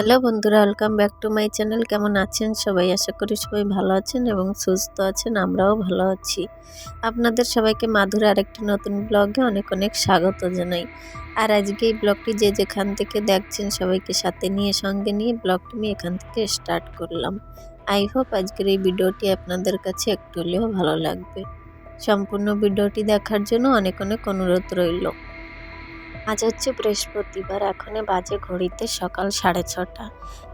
Hello বন্ধুরা, welcome back to my channel. কেমন আছেন সবাই? আশা করি সবাই ভালো আছেন এবং সুস্থ আছেন। আমরাও ভালো আছি। আপনাদের সবাইকে মাধুর আরেকটি নতুন ব্লগে অনেক অনেক স্বাগত জানাই। আর আজকে এই ব্লগটি যে যেখান থেকে দেখছেন সবাইকে সাথে নিয়ে সঙ্গে নিয়ে ব্লগটি আমি এখান থেকে স্টার্ট করলাম। আই হোপ আজকের এই ভিডিওটি আপনাদের কাছে একটু হলেও ভালো লাগবে। সম্পূর্ণ ভিডিওটি দেখার জন্য অনেক অনেক অনুরোধ রইল। আজ হচ্ছে বৃহস্পতিবার, এখনে বাজে ঘড়িতে সকাল 6:30।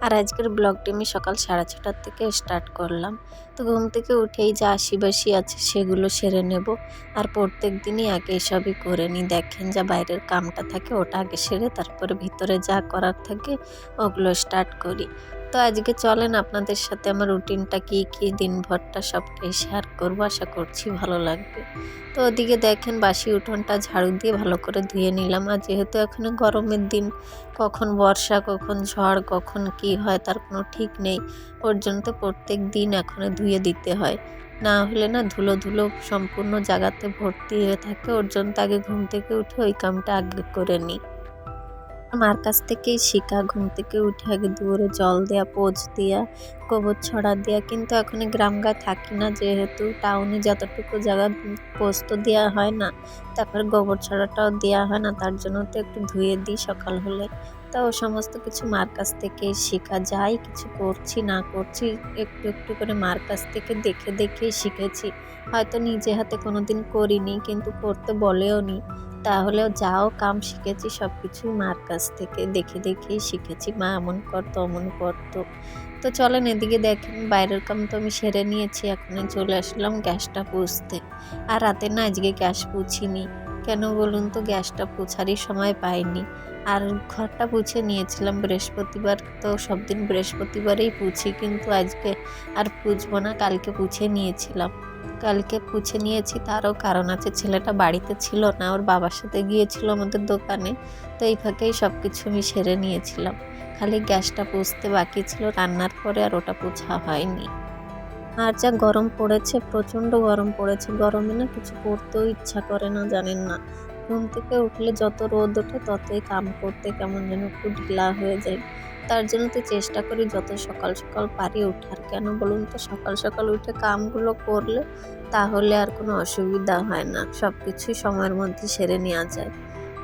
আর আজকের ব্লগটি আমি সকাল 6:30 থেকে স্টার্ট করলাম। তো ঘুম থেকে উঠেই যা আশিবাসি আছে সেগুলো সেরে নেব। আর প্রত্যেক দিনই আগে এসবই করে নিই। দেখেন যা বাইরের কামটা থাকে ওটা আগে সেরে তারপরে ভিতরে যা করার থাকে ওগুলো স্টার্ট করি। তো আজকে চলেন আপনাদের সাথে আমার রুটিনটা কী দিনভরটা সবটাই শেয়ার করবো। আশা করছি ভালো লাগবে। তো ওদিকে দেখেন বাসি উঠোনটা ঝাড়ু দিয়ে ভালো করে ধুয়ে নিলাম। আর যেহেতু এখন গরমের দিন, কখন বর্ষা কখন ঝড় কখন কি হয় তার কোনো ঠিক নেই। ওর জন্য তো প্রত্যেক দিন এখন ধুয়ে দিতে হয়, না হলে না ধুলো ধুলো সম্পূর্ণ জায়গাতে ভর্তি হয়ে থাকে। ওর জন্য আগে ঘুম থেকে উঠে ওই কামটা আগে করে নিই। মার কাছ থেকেই শেখা, ঘুম থেকে উঠে আগে দুয়ারে জল দেয়া, পোছ দেয়া, গোবর ছড়া দেয়া। কিন্তু এখন গ্রামগায় থাকি না, যেহেতু টাউনে যতটুকু জায়গা পোছ তো দেওয়া হয় না, তারপর গোবর ছড়াটাও দেওয়া হয় না, তার জন্য তো একটু ধুয়ে দিই সকাল হলে। তা ও সমস্ত কিছু মার কাছ থেকেই শেখা। যাই কিছু করছি না করছি একটু একটু করে মার কাছ থেকে দেখে দেখেই শিখেছি। হয়তো নিজে হাতে কোনোদিন করিনি, কিন্তু করতে বলেও নি, তাহলেও যাও কাম শিখেছি সব কিছুই মার কাছ থেকে দেখে দেখেই শিখেছি। মা এমন করতো অমন করতো। তো চলেন এদিকে দেখেন বাইরের কাম তো আমি সেরে নিয়েছি, এখন চলে আসলাম গ্যাসটা পুছতে। আর রাতে না আজকে গ্যাস পুছিনি, কেন বলুন তো, গ্যাসটা পোছারই সময় পাইনি। আর ঘরটা পুছে নিয়েছিলাম বৃহস্পতিবার, তো সব দিন বৃহস্পতিবারেই পুছি, কিন্তু আজকে আর পুছবো না, কালকে পুছে নিয়েছিলাম। কালকে পুছে নিয়েছি তারও কারণ আছে, ছেলেটা বাড়িতে ছিল না, ওর বাবার সাথে গিয়েছিল আমাদের দোকানে। তো এই ফাঁকেই সব কিছু আমি সেরে নিয়েছিলাম। খালি গ্যাসটা পুছতে বাকি ছিল রান্নার পরে, আর ওটা পোছা হয়নি। আর যা গরম পড়েছে, প্রচণ্ড গরম পড়েছে। গরমে না কিছু করতেও ইচ্ছা করে না, জানেন না। ঘুম থেকে উঠলে যত রোদ ওঠে ততই কাম করতে কেমন যেন একটু ঢিলা হয়ে যায়। তার জন্য তো চেষ্টা করি যত সকাল সকাল পারি ওঠার। কেন বলুন তো, সকাল সকাল উঠে কামগুলো করলে তাহলে আর কোনো অসুবিধা হয় না, সব কিছুই সময়ের মধ্যে সেরে নেওয়া যায়।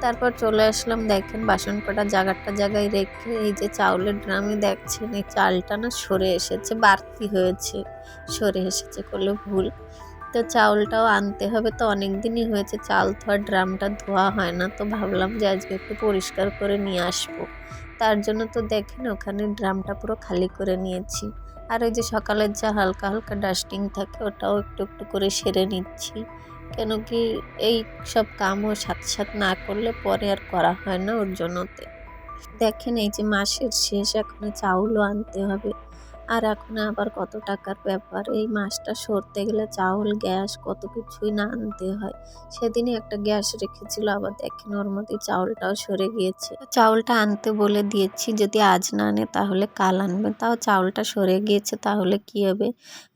তারপর চলে আসলাম, দেখেন বাসন কটা জায়গায় রেখে এই যে চাউলের ড্রামে দেখছেন এই চালটা না সরে এসেছে, বাড়তি হয়েছে, সরে এসেছে করলে ভুল। তো চাউলটাও আনতে হবে, তো অনেক দিনই হয়েছে চাল ধোয়া ড্রামটা ধোয়া হয় না, তো ভাবলাম যে আজকে একটু পরিষ্কার করে নিয়ে আসবো। তার জন্য তো দেখেন ওখানে ড্রামটা পুরো খালি করে নিয়েছি। আর ওই যে সকালের যা হালকা হালকা ডাস্টিং থাকে ওটাও একটু একটু করে সেরে নিচ্ছি। কেন কি এই সব কামও সাথে সাথে না করলে পরে আর করা হয় না, ওর জন্যতে। দেখেন এই যে মাসের শেষ, এখন চাউলও আনতে হবে। আর এখন আবার কত টাকার ব্যাপার, এই মাসটা সরতে গেলে চাউল গ্যাস কত কিছুই না আনতে হয়। সেদিনই একটা গ্যাস রেখেছিল, আবার দেখেন ওর মধ্যে চাউলটাও সরে গিয়েছে। চাউলটা আনতে বলে দিয়েছি, যদি আজ না আনে তাহলে কাল আনবে। তাও চাউলটা সরে গিয়েছে, তাহলে কি হবে।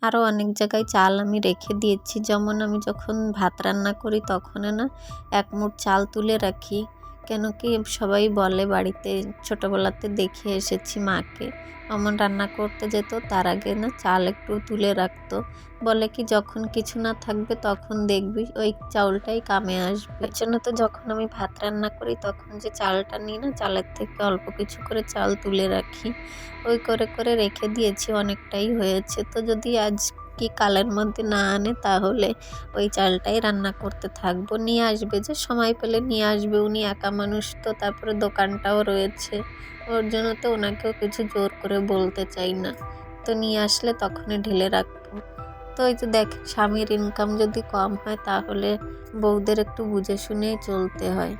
আরও অনেক জায়গায় চাল আমি রেখে দিয়েছি, যেমন আমি যখন ভাত রান্না করি তখন না এক মুঠ চাল তুলে রাখি। কেন কি সবাই বলে, বাড়িতে ছোটোবেলাতে দেখে এসেছি মাকে অমন রান্না করতে যেত, তার আগে না চাল একটু তুলে রাখতো। বলে কি যখন কিছু না থাকবে তখন দেখবি ওই চাউলটাই কামে আসবে। এর জন্য তো যখন আমি ভাত রান্না করি তখন যে চালটা নিই না, চালের থেকে অল্প কিছু করে চাল তুলে রাখি। ওই করে করে রেখে দিয়েছি, অনেকটাই হয়েছে। তো যদি আজ কি কালের মধ্যে না আনে তাহলে ওই চালটাই রান্না করতে থাকবো। নিয়ে আসবে, যে সময় পেলে নিয়ে আসবে, উনি একা মানুষ তো, তারপরে দোকানটাও রয়েছে, ওর জন্য তো ওনাকেও কিছু জোর করে বলতে চাই না। তো নিয়ে আসলে তখনই ঢেলে রাখবো। তো এই যে দেখেন স্বামীর ইনকাম যদি কম হয় তাহলে বউদের একটু বুঝে শুনেই চলতে হয়।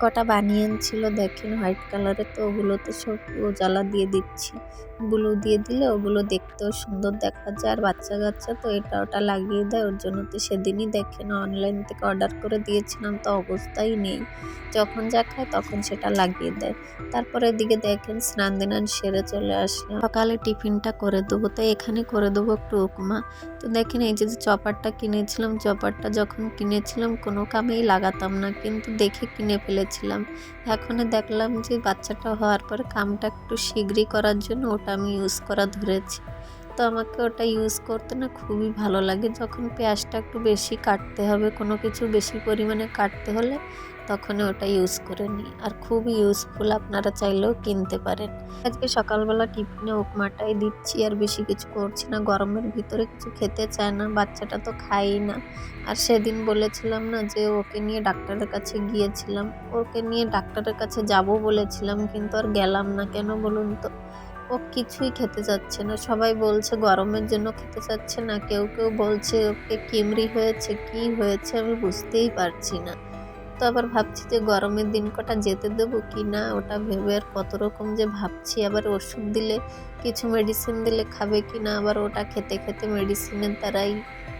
কটা বানিয়ান ছিল দেখেন হোয়াইট কালারের, তো ওগুলোতে সব জ্বালা দিয়ে দিচ্ছি। ব্লু দিয়ে দিলে ওগুলো দেখতেও সুন্দর দেখা যায়, আর বাচ্চা কাচ্চা তো এটা ওটা লাগিয়ে দেয়, ওর জন্য তো সেদিনই দেখেন অনলাইন থেকে অর্ডার করে দিয়েছিলাম, তো অবস্থাই নেই, যখন যা খায় তখন সেটা লাগিয়ে দেয়। তারপরে এদিকে দেখেন স্নান দিনান সেরে চলে আসলাম, সকালে টিফিনটা করে দেবো। তো এখানে করে দেবো একটু উপমা। তো দেখেন এই যে চপারটা কিনেছিলাম, চপারটা যখন কিনেছিলাম কোনো কামেই লাগাতাম না, কিন্তু দেখে কিনে ফেলেছি। করেছিলাম। এখন দেখলাম যে বাচ্চাটা হওয়ার পরে কামটা একটু শীঘ্রই করার জন্য ওটা আমি ইউজ করা ধরেছি। তো আমাকে ওটা ইউজ করতে না খুবই ভালো লাগে। যখন পেঁয়াজটা একটু বেশি কাটতে হবে, কোনো কিছু বেশি পরিমাণে কাটতে হলে তখনই ওটা ইউজ করে নিই। আর খুবই ইউজফুল, আপনারা চাইলেও কিনতে পারেন। আজকে সকালবেলা টিফিনে উপমাটাই দিচ্ছি, আর বেশি কিছু করছি না। গরমের ভিতরে কিছু খেতে চায় না, বাচ্চাটা তো খায়ই না। আর সেদিন বলেছিলাম না যে ওকে নিয়ে ডাক্তারের কাছে গিয়েছিলাম, ওকে নিয়ে ডাক্তারের কাছে যাব বলেছিলাম, কিন্তু আর গেলাম না। কেন বলুন তো? ও কিছুই খেতে চাচ্ছে না। সবাই বলছে গরমের জন্য খেতে চাচ্ছে না, কেউ কেউ বলছে ওকে কিমড়ি হয়েছে, কি হয়েছে আমি বুঝতেই পারছি না। তো আবার ভাবছি যে গরমের দিন কটা যেতে দেবো কি না, ওটা ভেবে আর কত রকম যে ভাবছি। আবার ওষুধ দিলে, কিছু মেডিসিন দিলে খাবে কি না, আবার ওটা খেতে খেতে মেডিসিনের দ্বারাই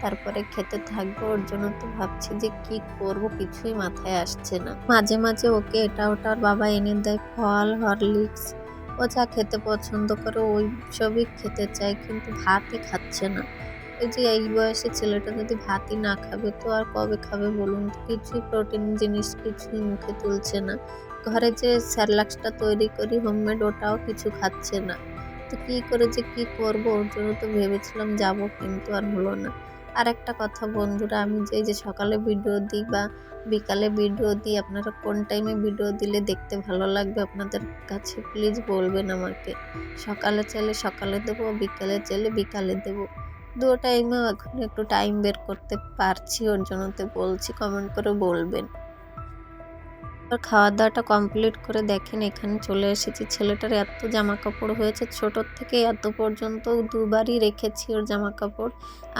তারপরে খেতে থাকবে। ওর জন্য তো ভাবছি যে কি করব, কিছুই মাথায় আসছে না। মাঝে মাঝে ওকে এটা ওটা ওর বাবা এনে দেয়, ফল, হরলিক্স, ও যা খেতে পছন্দ করে ওই সবই খেতে চায়, কিন্তু ভাতই খাচ্ছে না। এই যে এই বয়সে ছেলেটা যদি ভাতই না খাবে তো আর কবে খাবে বলুন? কিছুই প্রোটিন জিনিস কিছুই মুখে তুলছে না। ঘরে যে স্যারলাক্সটা তৈরি করি হোমমেড, ওটাও কিছু খাচ্ছে না। তো কি করে যে কি করব, ওর জন্য তো ভেবেছিলাম যাব, কিন্তু আর হলো না। আর একটা কথা বন্ধুরা, আমি যে এই যে সকালে ভিডিও দিই বা বিকালে ভিডিও দিই, আপনারা কোন টাইমে ভিডিও দিলে দেখতে ভালো লাগবে আপনাদের কাছে প্লিজ বলবেন আমাকে। সকালে চাইলে সকালে দেবো, বিকালে চাইলে বিকালে দেবো। ২ টাইমেও এখন একটু টাইম বের করতে পারছি, ওর জন্য তো বলছি, কমেন্ট করে বলবেন। খাওয়া দাওয়াটা কমপ্লিট করে দেখেন এখানে চলে এসেছি। ছেলেটার এত জামা কাপড় হয়েছে, ছোটোর থেকে এত পর্যন্ত ২ বারই রেখেছি ওর জামা কাপড়,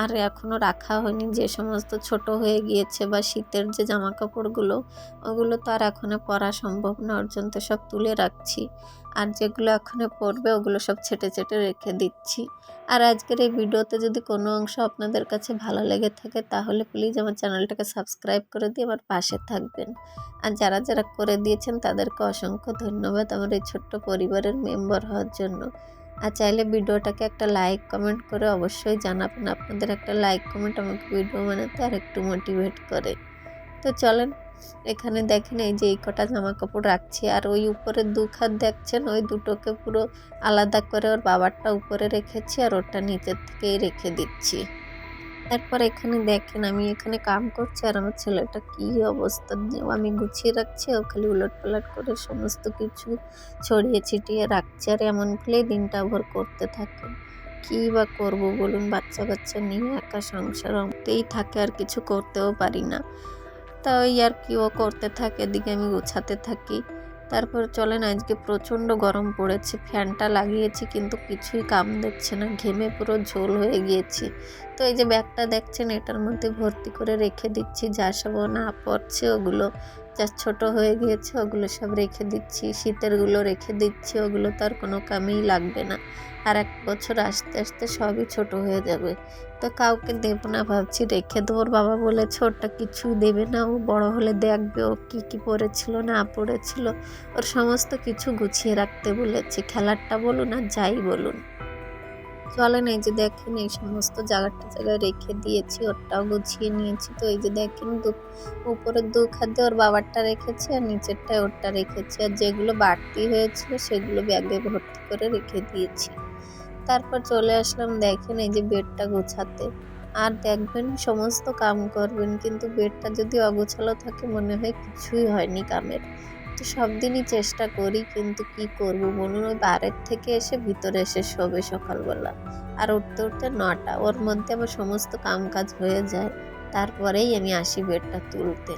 আর এখনও রাখা হয়নি। যে সমস্ত ছোট হয়ে গিয়েছে বা শীতের যে জামা কাপড়গুলো, ওগুলো তো আর এখনো পরা সম্ভব না, ওর জন্য তো সব তুলে রাখছি। আর যেগুলো এখনো পরবে ওগুলো সব ছেটে ছেটে রেখে দিচ্ছি। আর আজকের এই ভিডিওতে যদি কোনো অংশ আপনাদের কাছে ভালো লেগে থাকে তাহলে প্লিজ আমার চ্যানেলটাকে সাবস্ক্রাইব করে দিয়ে আমার পাশে থাকবেন। আর যারা যারা করে দিয়েছেন তাদেরকে অসংখ্য ধন্যবাদ আমার এই ছোট্ট পরিবারের মেম্বার হওয়ার জন্য। আর চাইলে ভিডিওটাকে একটা লাইক কমেন্ট করে অবশ্যই জানাবেন। আপনাদের একটা লাইক কমেন্ট আমাকে ভিডিও বানাতে আর একটু মোটিভেট করে। তো চলেন, এখানে দেখেন এই যে এই কটা জামা কাপড় রাখছি, আর ওই উপরে ২ খাট দেখছেন, ওই দুটোকে পুরো আলাদা করে ওর বাবারটা উপরে রেখেছি আর ওটা নিচের থেকেই রেখে দিচ্ছি। তারপর এখানে দেখেন আমি এখানে কাম করছি, আর আমার ছেলেটা কি অবস্থা, আমি গুছিয়ে রাখছি, ও খালি উলটপালট করে সমস্ত কিছু ছড়িয়ে ছিটিয়ে রাখছে, আর এমন করলেই দিনটা ভর করতে থাকে। কি বা করব বলুন, বাচ্চা কাচ্চা নিয়ে একা সংসার হতেই থাকে, আর কিছু করতেও পারি না। তা ওই আর কি, ও করতে থাকে, এদিকে আমি গোছাতে থাকি। তারপর চলেন, আজকে প্রচণ্ড গরম পড়েছে, ফ্যানটা লাগিয়েছি কিন্তু কিছুই কাম দিচ্ছে না, ঘেমে পুরো ঝোল হয়ে গিয়েছি। তো এই যে ব্যাগটা দেখছেন, এটার মধ্যে ভর্তি করে রেখে দিচ্ছি, যা সব না পড়ছে ওগুলো, যা ছোট হয়ে গিয়েছে ওগুলো সব রেখে দিচ্ছি, শীতেরগুলো রেখে দিচ্ছি, ওগুলো তো আর কোনো কামেই লাগবে না। আর 1 বছর আস্তে আস্তে সবই ছোট হয়ে যাবে। তো কাউকে দেবো না ভাবছি, রেখে দেবো। ওর বাবা বলেছে ওটা কিছুই দেবে না, ও বড় হলে দেখবে ও কী কী পড়েছিল না পড়েছিল, ওর সমস্ত কিছু গুছিয়ে রাখতে বলেছে, খেলারটা বলুন আর যাই বলুন। চলেন, এই যে দেখেন এই সমস্ত জায়গায় রেখে দিয়েছি, ওরটাও গুছিয়ে নিয়েছি। তো এই যে দেখেন উপরের ২ খাদ্যে ওর বাবারটা রেখেছি আর নিচেরটায় ওরটা রেখেছি, আর যেগুলো বাড়তি হয়েছিল সেগুলো ব্যাগে ভর্তি করে রেখে দিয়েছি। তারপর চলে আসলাম দেখেন এই যে বেডটা গোছাতে। আর দেখবেন সমস্ত কাম করবেন, কিন্তু বেডটা যদি অগোছালো থাকে মনে হয় কিছুই হয়নি কামের। তো সব দিনই চেষ্টা করি, কিন্তু কি করব বলুন, ওই বাইরের থেকে এসে ভিতরে এসে শোবে সকালবেলা, আর উঠতে উঠতে ৯টা, ওর মধ্যে আমার সমস্ত কাম কাজ হয়ে যায়, তারপরেই আমি আসি বেডটা তুলতে।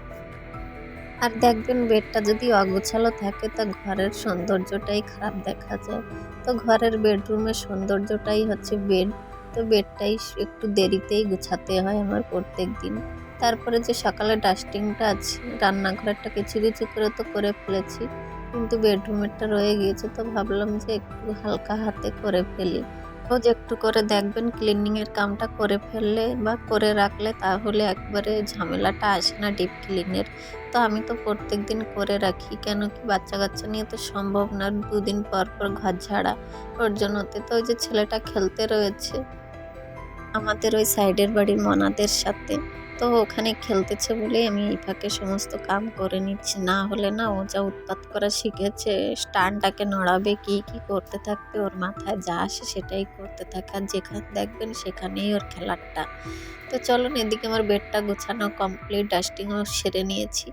আর দেখবেন বেডটা যদি অগোছালো থাকে তা ঘরের সৌন্দর্যটাই খারাপ দেখা যায়। তো ঘরের বেডরুমের সৌন্দর্যটাই হচ্ছে বেড। তো বেডটাই একটু দেরিতেই গুছাতে হয় আমার প্রত্যেক দিন। তারপরে যে সকালে ডাস্টিংটা আছে, রান্নাঘরেরটা কিছু কিছু করে তো করে ফেলেছি, কিন্তু বেডরুমেরটা রয়ে গিয়েছে, তো ভাবলাম যে একটু হালকা হাতে করে ফেলি। রোজ একটু করে দেখবেন ক্লিনিংয়ের কামটা করে ফেললে বা করে রাখলে তাহলে একবারে ঝামেলাটা আসে না ডিপ ক্লিনের। তো আমি তো প্রত্যেক দিন করে রাখি, কেন কি বাচ্চা কাচ্চা নিয়ে তো সম্ভব না ২ দিন পর পর ঘর ঝাড়া, ওর জন্যতে। তো ওই যে ছেলেটা খেলতে রয়েছে আমাদের ওই সাইডের বাড়ির মনাদের সাথে, তো ওখানে খেলতেছে বলেই আমি এই ফাঁকে সমস্ত কাম করে নিচ্ছি, না হলে না ও যা উৎপাত করা শিখেছে, স্টানটাকে নড়াবে কি কি করতে থাকবে, ওর মাথায় যা আসে সেটাই করতে থাকে, আর যেখানে দেখবেন সেখানেই ওর খেলারটা। তো চলুন, এদিকে আমার বেডটা গোছানো কমপ্লিট, ডাস্টিংও সেরে নিয়েছি।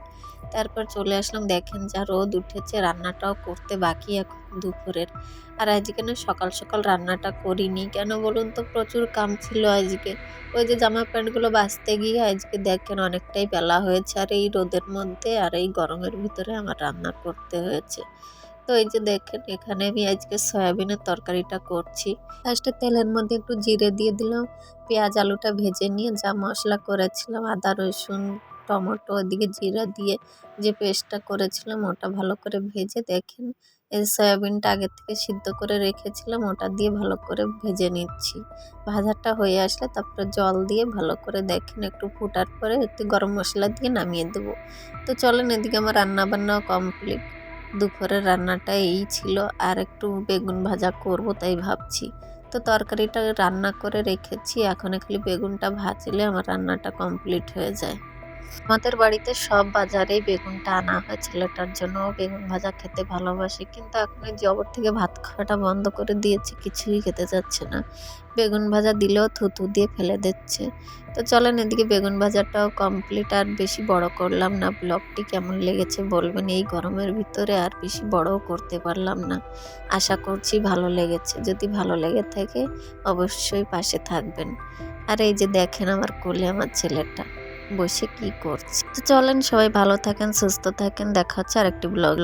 তারপর চলে আসলাম, দেখেন যা রোদ উঠেছে, রান্নাটাও করতে বাকি এখন দুপুরের। আর আজকে না সকাল সকাল রান্নাটা করিনি, কেন বলুন তো, প্রচুর কাম ছিল আজকে। ওই যে জামা প্যান্টগুলো বাছতে গিয়ে আজকে দেখেন অনেকটাই বেলা হয়েছে, আর এই রোদের মধ্যে আর এই গরমের ভিতরে আমার রান্না করতে হয়েছে। তো এই যে দেখেন এখানে আমি আজকে সয়াবিনের তরকারিটা করছি। ফার্স্টে তেলের মধ্যে একটু জিরে দিয়ে দিলাম, পেঁয়াজ আলুটা ভেজে নিয়ে যা মশলা করেছিলাম আদা রসুন টমেটো এদিকে জিরা দিয়ে যে পেস্টটা করেছিলাম ওটা ভালো করে ভেজে, দেখেন এই সয়াবিনটা আগে থেকে সিদ্ধ করে রেখেছিলাম ওটা দিয়ে ভালো করে ভেজে নিচ্ছি। ভাজাটা হয়ে আসলে তারপরে জল দিয়ে ভালো করে দেখেন একটু ফুটার পরে একটু গরম মশলা দিয়ে নামিয়ে দেবো। তো চলেন, এদিকে আমার রান্না বান্নাও কমপ্লিট। দুপুরের রান্নাটা এই ছিল, আর একটু বেগুন ভাজা করব তাই ভাবছি। তো তরকারিটা রান্না করে রেখেছি, এখন খালি বেগুনটা ভাজলে আমার রান্নাটা কমপ্লিট হয়ে যায়। আমাদের বাড়িতে সব বাজারেই বেগুনটা আনা হয় ছেলেটার জন্য, ও বেগুন ভাজা খেতে ভালোবাসে, কিন্তু এখন এই জবর থেকে ভাত খাওয়াটা বন্ধ করে দিয়েছে, কিছুই খেতে যাচ্ছে না। বেগুন ভাজা দিলেও থুতু দিয়ে ফেলে দিচ্ছে। তো চলেন, এদিকে বেগুন ভাজাটাও কমপ্লিট, আর বেশি বড় করলাম না। ব্লগটি কেমন লেগেছে বলবেন, এই গরমের ভিতরে আর বেশি বড়ও করতে পারলাম না। আশা করছি ভালো লেগেছে, যদি ভালো লেগে থাকে অবশ্যই পাশে থাকবেন। আর এই যে দেখেন আমার কোলে আমার ছেলেটা বসে কি করছে। তো চলেন, সবাই ভালো থাকেন সুস্থ থাকেন, দেখা হচ্ছে আরেকটি ব্লগ।